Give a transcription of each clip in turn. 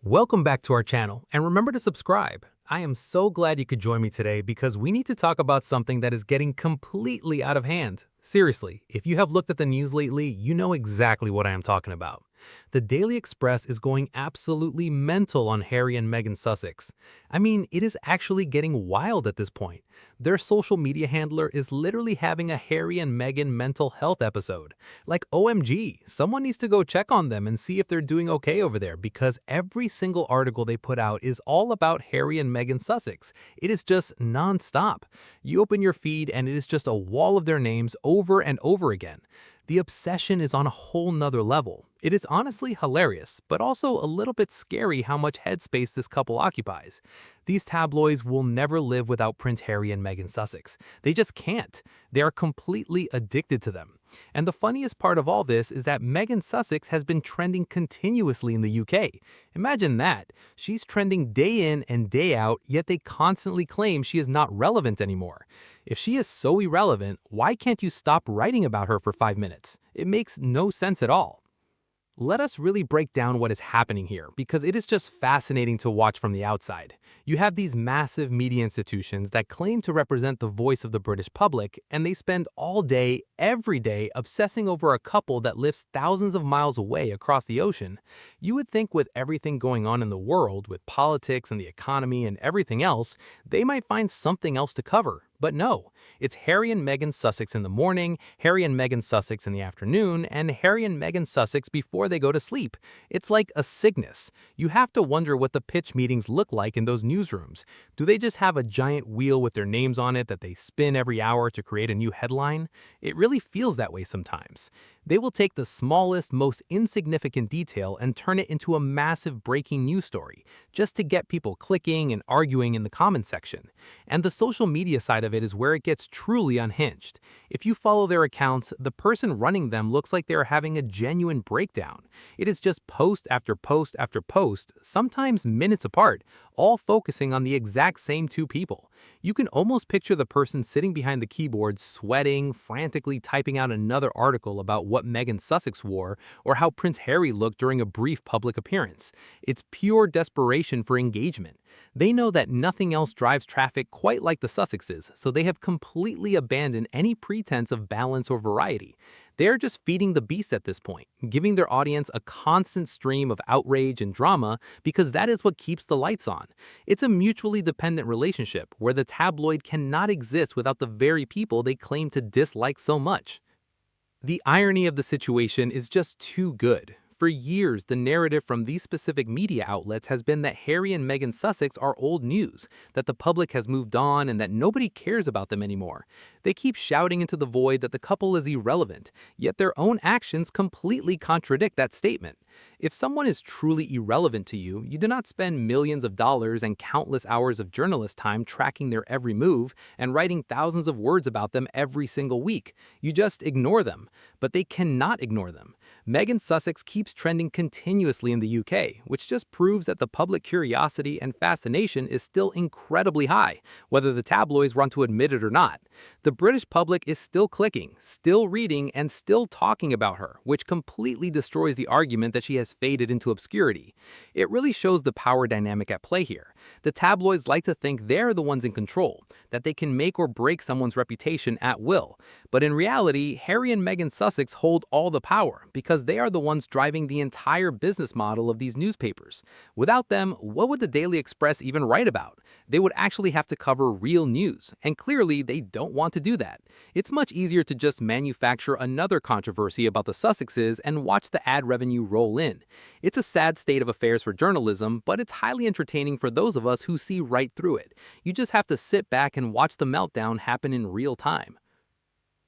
Welcome back to our channel, and remember to subscribe. I am so glad you could join me today because we need to talk about something that is getting completely out of hand. Seriously, if you have looked at the news lately, you know exactly what I am talking about. The Daily Express is going absolutely mental on Harry and Meghan Sussex. I mean, it is actually getting wild at this point. Their social media handler is literally having a Harry and Meghan mental health episode. Like, OMG, someone needs to go check on them and see if they're doing okay over there because every single article they put out is all about Harry and Meghan Sussex. It is just non-stop. You open your feed and it is just a wall of their names over and over again. The obsession is on a whole nother level. It is honestly hilarious, but also a little bit scary how much headspace this couple occupies. These tabloids will never live without Prince Harry and Meghan Sussex. They just can't. They are completely addicted to them. And the funniest part of all this is that Meghan Sussex has been trending continuously in the UK. Imagine that. She's trending day in and day out, yet they constantly claim she is not relevant anymore. If she is so irrelevant, why can't you stop writing about her for 5 minutes? It makes no sense at all. Let us really break down what is happening here, because it is just fascinating to watch from the outside. You have these massive media institutions that claim to represent the voice of the British public, and they spend all day, every day, obsessing over a couple that lives thousands of miles away across the ocean. You would think with everything going on in the world, with politics and the economy and everything else, they might find something else to cover. But no, it's Harry and Meghan Sussex in the morning, Harry and Meghan Sussex in the afternoon, and Harry and Meghan Sussex before they go to sleep. It's like a sickness. You have to wonder what the pitch meetings look like in those newsrooms. Do they just have a giant wheel with their names on it that they spin every hour to create a new headline? It really feels that way sometimes. They will take the smallest, most insignificant detail and turn it into a massive breaking news story, just to get people clicking and arguing in the comment section. And the social media side of it is where it gets truly unhinged. If you follow their accounts, the person running them looks like they are having a genuine breakdown. It is just post after post after post, sometimes minutes apart, all focusing on the exact same two people. You can almost picture the person sitting behind the keyboard sweating, frantically typing out another article about what Meghan Sussex wore or how Prince Harry looked during a brief public appearance. It's pure desperation for engagement. They know that nothing else drives traffic quite like the Sussexes, so they have completely abandoned any pretense of balance or variety. They're just feeding the beast at this point, giving their audience a constant stream of outrage and drama because that is what keeps the lights on. It's a mutually dependent relationship where the tabloid cannot exist without the very people they claim to dislike so much. The irony of the situation is just too good. For years, the narrative from these specific media outlets has been that Harry and Meghan Sussex are old news, that the public has moved on and that nobody cares about them anymore. They keep shouting into the void that the couple is irrelevant, yet their own actions completely contradict that statement. If someone is truly irrelevant to you, you do not spend millions of dollars and countless hours of journalist time tracking their every move and writing thousands of words about them every single week. You just ignore them. But they cannot ignore them. Meghan Sussex keeps trending continuously in the UK, which just proves that the public curiosity and fascination is still incredibly high, whether the tabloids want to admit it or not. The British public is still clicking, still reading, and still talking about her, which completely destroys the argument that she has faded into obscurity. It really shows the power dynamic at play here. The tabloids like to think they're the ones in control, that they can make or break someone's reputation at will. But in reality, Harry and Meghan Sussex hold all the power because they are the ones driving the entire business model of these newspapers. Without them, what would the Daily Express even write about? They would actually have to cover real news, and clearly they don't want to do that. It's much easier to just manufacture another controversy about the Sussexes and watch the ad revenue roll in. It's a sad state of affairs for journalism, but it's highly entertaining for those of us who see right through it. You just have to sit back and watch the meltdown happen in real time.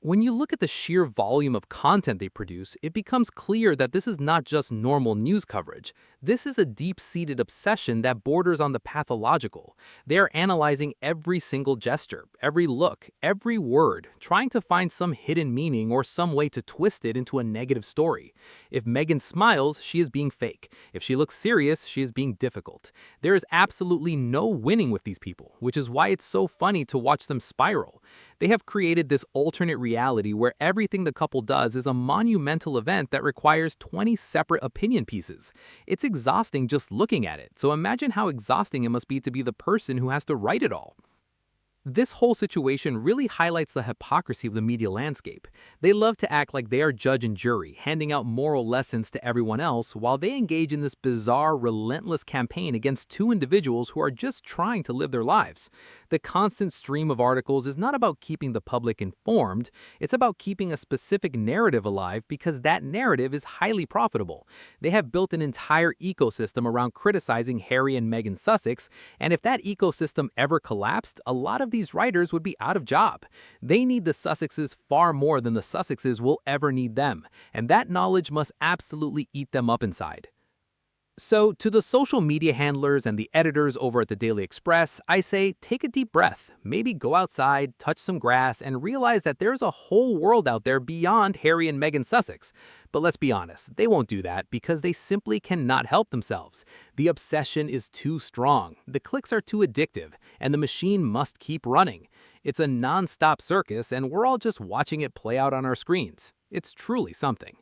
When you look at the sheer volume of content they produce, it becomes clear that this is not just normal news coverage. This is a deep-seated obsession that borders on the pathological. They are analyzing every single gesture, every look, every word, trying to find some hidden meaning or some way to twist it into a negative story. If Meghan smiles, she is being fake. If she looks serious, she is being difficult. There is absolutely no winning with these people, which is why it's so funny to watch them spiral. They have created this alternate reality where everything the couple does is a monumental event that requires 20 separate opinion pieces. It's exhausting just looking at it, so imagine how exhausting it must be to be the person who has to write it all. This whole situation really highlights the hypocrisy of the media landscape. They love to act like they are judge and jury, handing out moral lessons to everyone else while they engage in this bizarre, relentless campaign against two individuals who are just trying to live their lives. The constant stream of articles is not about keeping the public informed, it's about keeping a specific narrative alive because that narrative is highly profitable. They have built an entire ecosystem around criticizing Harry and Meghan Sussex, and if that ecosystem ever collapsed, a lot of these writers would be out of job. They need the Sussexes far more than the Sussexes will ever need them, and that knowledge must absolutely eat them up inside. So, to the social media handlers and the editors over at the Daily Express, I say take a deep breath, maybe go outside, touch some grass, and realize that there's a whole world out there beyond Harry and Meghan Sussex. But let's be honest, they won't do that because they simply cannot help themselves. The obsession is too strong, the clicks are too addictive, and the machine must keep running. It's a non-stop circus, and we're all just watching it play out on our screens. It's truly something.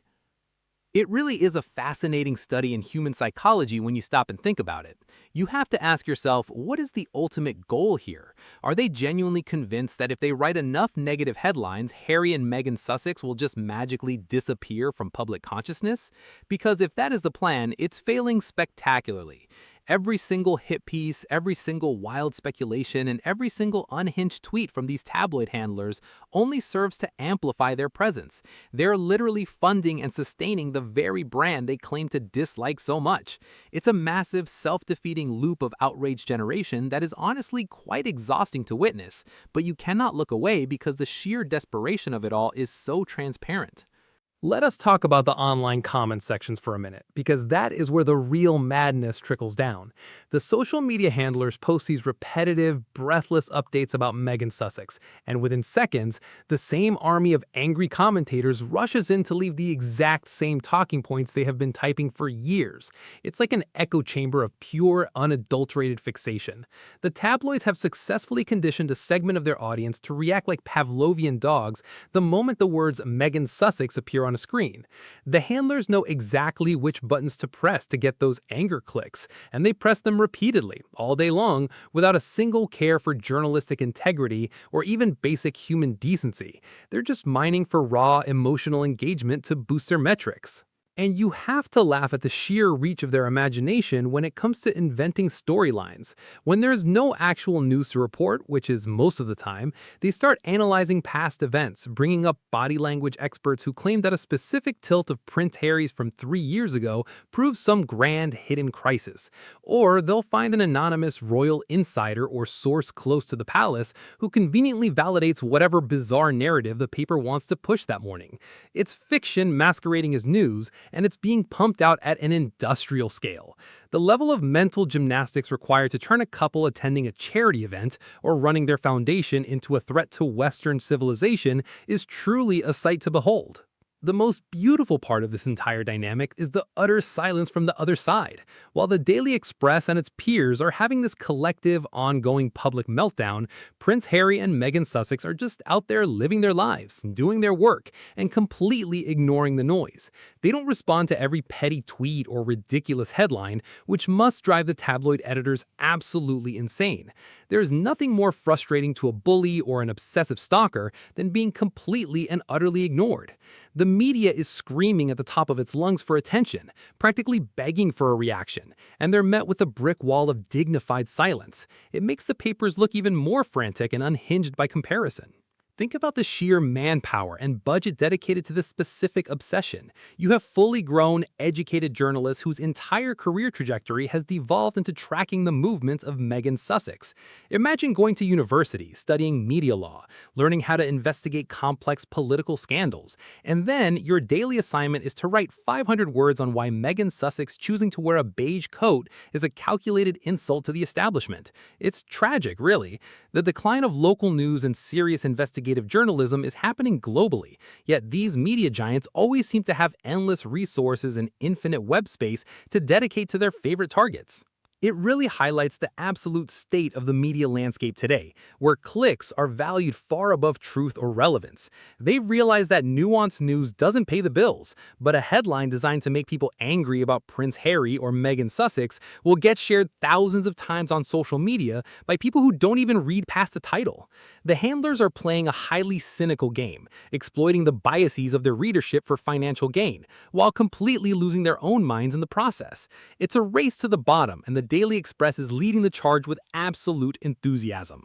It really is a fascinating study in human psychology when you stop and think about it. You have to ask yourself, what is the ultimate goal here? Are they genuinely convinced that if they write enough negative headlines, Harry and Meghan Sussex will just magically disappear from public consciousness? Because if that is the plan, it's failing spectacularly. Every single hit piece, every single wild speculation, and every single unhinged tweet from these tabloid handlers only serves to amplify their presence. They're literally funding and sustaining the very brand they claim to dislike so much. It's a massive, self-defeating loop of outrage generation that is honestly quite exhausting to witness, but you cannot look away because the sheer desperation of it all is so transparent. Let us talk about the online comment sections for a minute, because that is where the real madness trickles down. The social media handlers post these repetitive, breathless updates about Meghan Sussex, and within seconds, the same army of angry commentators rushes in to leave the exact same talking points they have been typing for years. It's like an echo chamber of pure, unadulterated fixation. The tabloids have successfully conditioned a segment of their audience to react like Pavlovian dogs the moment the words Meghan Sussex appear on a screen. The handlers know exactly which buttons to press to get those anger clicks, and they press them repeatedly, all day long, without a single care for journalistic integrity or even basic human decency. They're just mining for raw, emotional engagement to boost their metrics. And you have to laugh at the sheer reach of their imagination when it comes to inventing storylines. When there's no actual news to report, which is most of the time, they start analyzing past events, bringing up body language experts who claim that a specific tilt of Prince Harry's from 3 years ago proves some grand hidden crisis. Or they'll find an anonymous royal insider or source close to the palace who conveniently validates whatever bizarre narrative the paper wants to push that morning. It's fiction masquerading as news, and it's being pumped out at an industrial scale. The level of mental gymnastics required to turn a couple attending a charity event or running their foundation into a threat to Western civilization is truly a sight to behold. The most beautiful part of this entire dynamic is the utter silence from the other side. While the Daily Express and its peers are having this collective, ongoing public meltdown, Prince Harry and Meghan Sussex are just out there living their lives, doing their work, and completely ignoring the noise. They don't respond to every petty tweet or ridiculous headline, which must drive the tabloid editors absolutely insane. There is nothing more frustrating to a bully or an obsessive stalker than being completely and utterly ignored. The media is screaming at the top of its lungs for attention, practically begging for a reaction, and they're met with a brick wall of dignified silence. It makes the papers look even more frantic and unhinged by comparison. Think about the sheer manpower and budget dedicated to this specific obsession. You have fully grown, educated journalists whose entire career trajectory has devolved into tracking the movements of Meghan Sussex. Imagine going to university, studying media law, learning how to investigate complex political scandals, and then your daily assignment is to write 500 words on why Meghan Sussex choosing to wear a beige coat is a calculated insult to the establishment. It's tragic, really. The decline of local news and serious investigative journalism is happening globally, yet these media giants always seem to have endless resources and infinite web space to dedicate to their favorite targets. It really highlights the absolute state of the media landscape today, where clicks are valued far above truth or relevance. They've realized that nuanced news doesn't pay the bills, but a headline designed to make people angry about Prince Harry or Meghan Sussex will get shared thousands of times on social media by people who don't even read past the title. The handlers are playing a highly cynical game, exploiting the biases of their readership for financial gain, while completely losing their own minds in the process. It's a race to the bottom, and the Daily Express is leading the charge with absolute enthusiasm.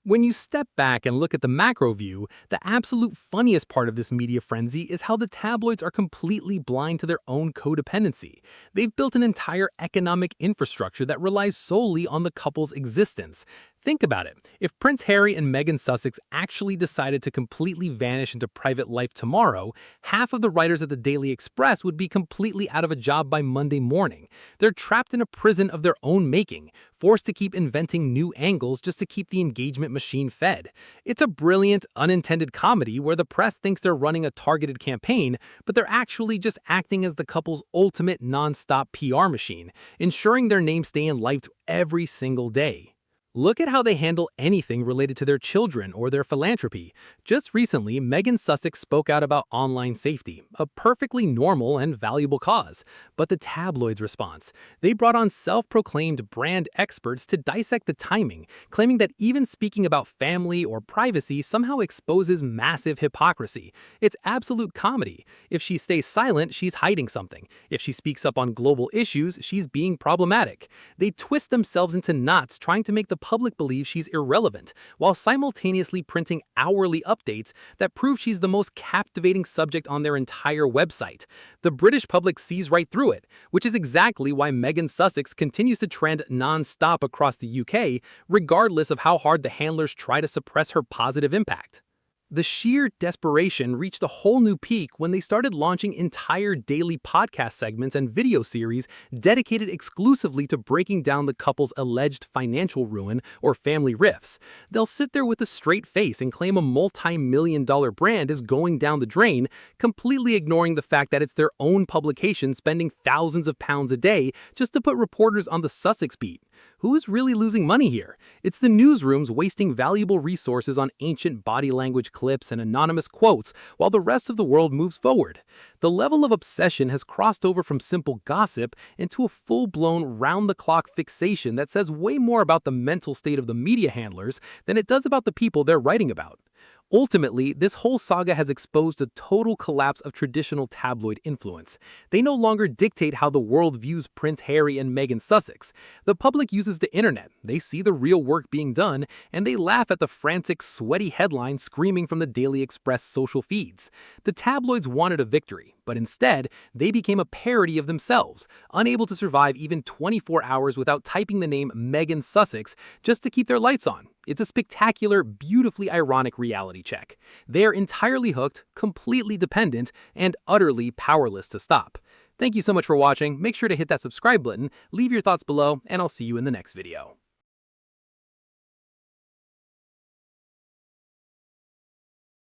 When you step back and look at the macro view, the absolute funniest part of this media frenzy is how the tabloids are completely blind to their own codependency. They've built an entire economic infrastructure that relies solely on the couple's existence. Think about it. If Prince Harry and Meghan Sussex actually decided to completely vanish into private life tomorrow, half of the writers at the Daily Express would be completely out of a job by Monday morning. They're trapped in a prison of their own making, forced to keep inventing new angles just to keep the engagement machine fed. It's a brilliant, unintended comedy where the press thinks they're running a targeted campaign, but they're actually just acting as the couple's ultimate non-stop PR machine, ensuring their names stay in light every single day. Look at how they handle anything related to their children or their philanthropy. Just recently, Meghan Sussex spoke out about online safety, a perfectly normal and valuable cause. But the tabloids' response, they brought on self-proclaimed brand experts to dissect the timing, claiming that even speaking about family or privacy somehow exposes massive hypocrisy. It's absolute comedy. If she stays silent, she's hiding something. If she speaks up on global issues, she's being problematic. They twist themselves into knots trying to make the public believe she's irrelevant, while simultaneously printing hourly updates that prove she's the most captivating subject on their entire website. The British public sees right through it, which is exactly why Meghan Sussex continues to trend non-stop across the UK, regardless of how hard the handlers try to suppress her positive impact. The sheer desperation reached a whole new peak when they started launching entire daily podcast segments and video series dedicated exclusively to breaking down the couple's alleged financial ruin or family rifts. They'll sit there with a straight face and claim a multi-million-dollar brand is going down the drain, completely ignoring the fact that it's their own publication spending thousands of pounds a day just to put reporters on the Sussex beat. Who is really losing money here? It's the newsrooms wasting valuable resources on ancient body language clips and anonymous quotes while the rest of the world moves forward. The level of obsession has crossed over from simple gossip into a full-blown round-the-clock fixation that says way more about the mental state of the media handlers than it does about the people they're writing about. Ultimately, this whole saga has exposed a total collapse of traditional tabloid influence. They no longer dictate how the world views Prince Harry and Meghan Sussex. The public uses the internet, they see the real work being done, and they laugh at the frantic, sweaty headlines screaming from the Daily Express social feeds. The tabloids wanted a victory, but instead, they became a parody of themselves, unable to survive even 24 hours without typing the name Meghan Sussex just to keep their lights on. It's a spectacular, beautifully ironic reality check. They're entirely hooked, completely dependent, and utterly powerless to stop. Thank you so much for watching. Make sure to hit that subscribe button, leave your thoughts below, and I'll see you in the next video.